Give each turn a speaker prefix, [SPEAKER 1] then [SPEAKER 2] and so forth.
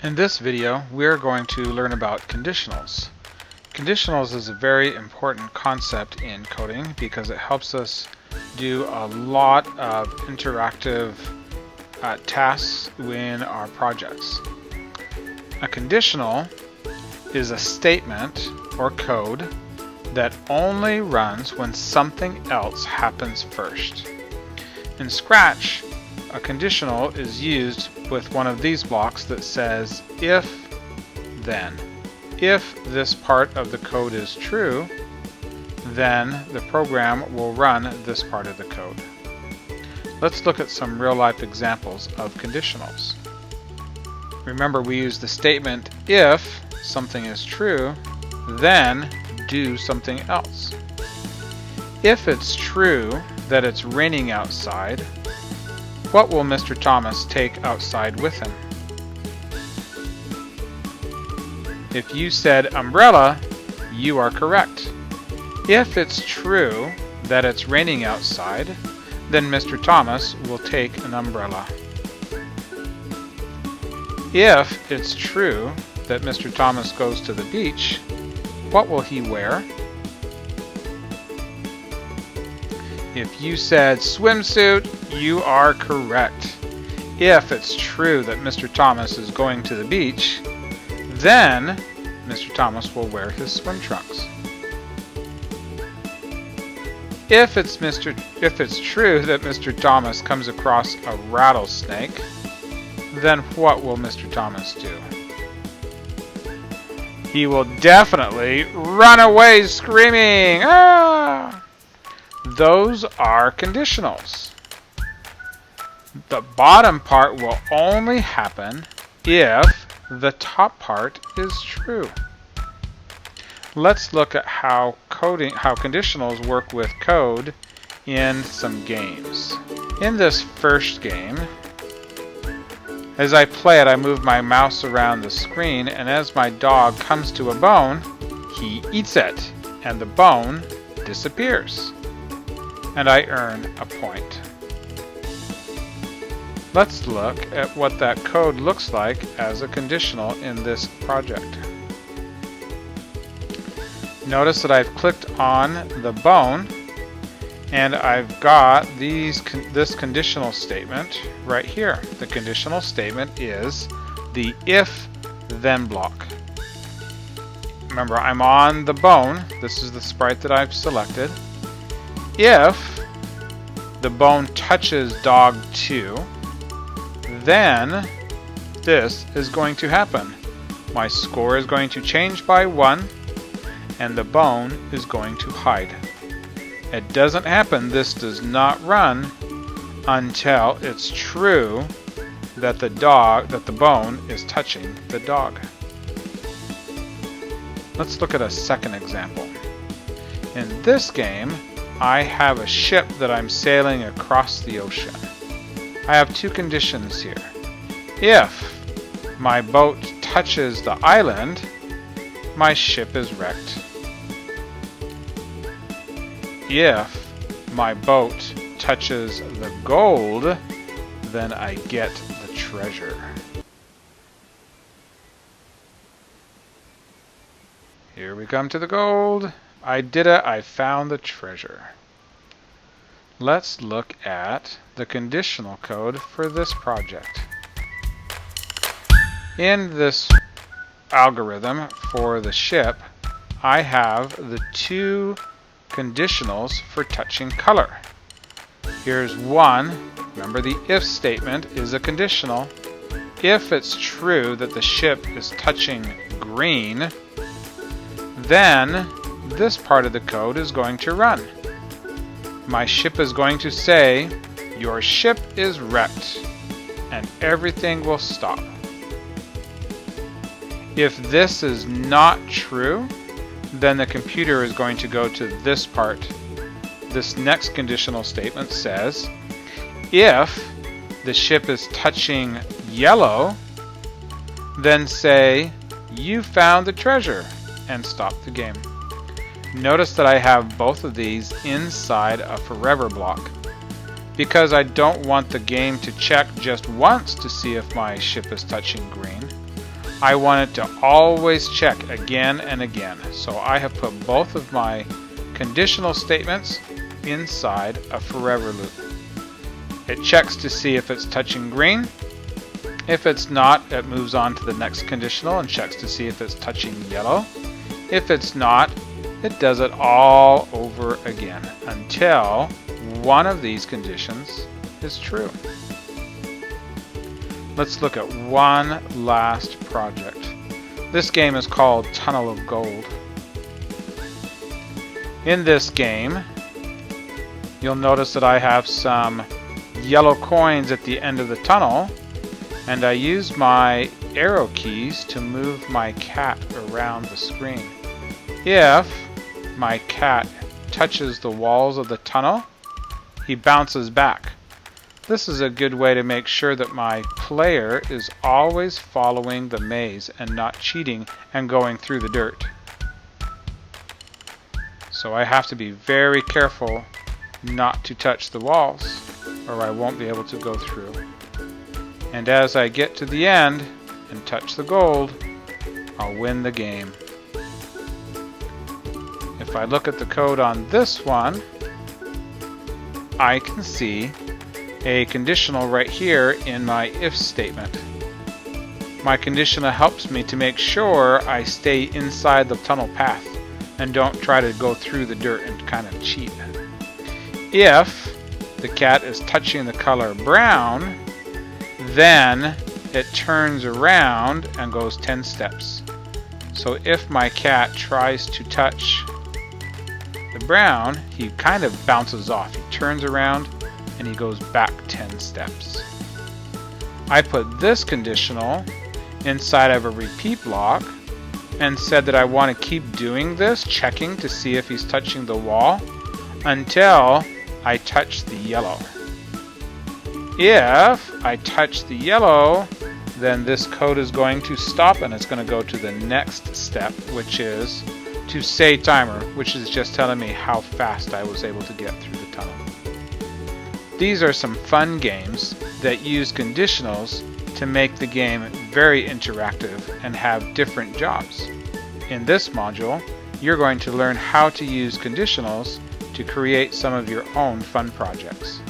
[SPEAKER 1] In this video, we're going to learn about conditionals. Conditionals is a very important concept in coding because it helps us do a lot of interactive tasks in our projects. A conditional is a statement or code that only runs when something else happens first. In Scratch, a conditional is used with one of these blocks that says if then. If this part of the code is true, then the program will run this part of the code. Let's look at some real-life examples of conditionals. Remember, we use the statement if something is true, then do something else. If it's true that it's raining outside, what will Mr. Thomas take outside with him? If you said umbrella, you are correct. If it's true that it's raining outside, then Mr. Thomas will take an umbrella. If it's true that Mr. Thomas goes to the beach, what will he wear? If you said swimsuit, you are correct. If it's true that Mr. Thomas is going to the beach, then Mr. Thomas will wear his swim trunks. If it's true that Mr. Thomas comes across a rattlesnake, then what will Mr. Thomas do? He will definitely run away screaming, "Ah!" Those are conditionals. The bottom part will only happen if the top part is true. Let's look at how conditionals work with code in some games. In this first game, as I play it, I move my mouse around the screen, and as my dog comes to a bone, he eats it, and the bone disappears, and I earn a point. Let's look at what that code looks like as a conditional in this project. Notice that I've clicked on the bone and I've got this conditional statement right here. The conditional statement is the if-then block. Remember, I'm on the bone. This is the sprite that I've selected. If the bone touches dog 2, then this is going to happen. My score is going to change by 1, and the bone is going to hide. It doesn't happen, this does not run until it's true that the bone is touching the dog. Let's look at a second example. In this game, I have a ship that I'm sailing across the ocean. I have two conditions here. If my boat touches the island, my ship is wrecked. If my boat touches the gold, then I get the treasure. Here we come to the gold. I did it, I found the treasure. Let's look at the conditional code for this project. In this algorithm for the ship, I have the two conditionals for touching color. Here's one. Remember, the if statement is a conditional. If it's true that the ship is touching green, then this part of the code is going to run. My ship is going to say, "Your ship is wrecked," and everything will stop. If this is not true, then the computer is going to go to this part. This next conditional statement says, if the ship is touching yellow, then say, "You found the treasure," and stop the game. Notice that I have both of these inside a forever block. Because I don't want the game to check just once to see if my ship is touching green, I want it to always check again and again. So I have put both of my conditional statements inside a forever loop. It checks to see if it's touching green. If it's not, it moves on to the next conditional and checks to see if it's touching yellow. If it's not, it does it all over again until one of these conditions is true. Let's look at one last project. This game is called Tunnel of Gold. In this game, you'll notice that I have some yellow coins at the end of the tunnel, and I use my arrow keys to move my cat around the screen. If my cat touches the walls of the tunnel, he bounces back. This is a good way to make sure that my player is always following the maze and not cheating and going through the dirt. So I have to be very careful not to touch the walls, or I won't be able to go through. And as I get to the end and touch the gold, I'll win the game. If I look at the code on this one, I can see a conditional right here in my if statement. My conditional helps me to make sure I stay inside the tunnel path and don't try to go through the dirt and kind of cheat. If the cat is touching the color brown, then it turns around and goes 10 steps. So if my cat tries to touch the brown, he kind of bounces off. He turns around and he goes back 10 steps. I put this conditional inside of a repeat block and said that I want to keep doing this, checking to see if he's touching the wall until I touch the yellow. If I touch the yellow, then this code is going to stop and it's going to go to the next step, which is to say timer, which is just telling me how fast I was able to get through the tunnel. These are some fun games that use conditionals to make the game very interactive and have different jobs. In this module, you're going to learn how to use conditionals to create some of your own fun projects.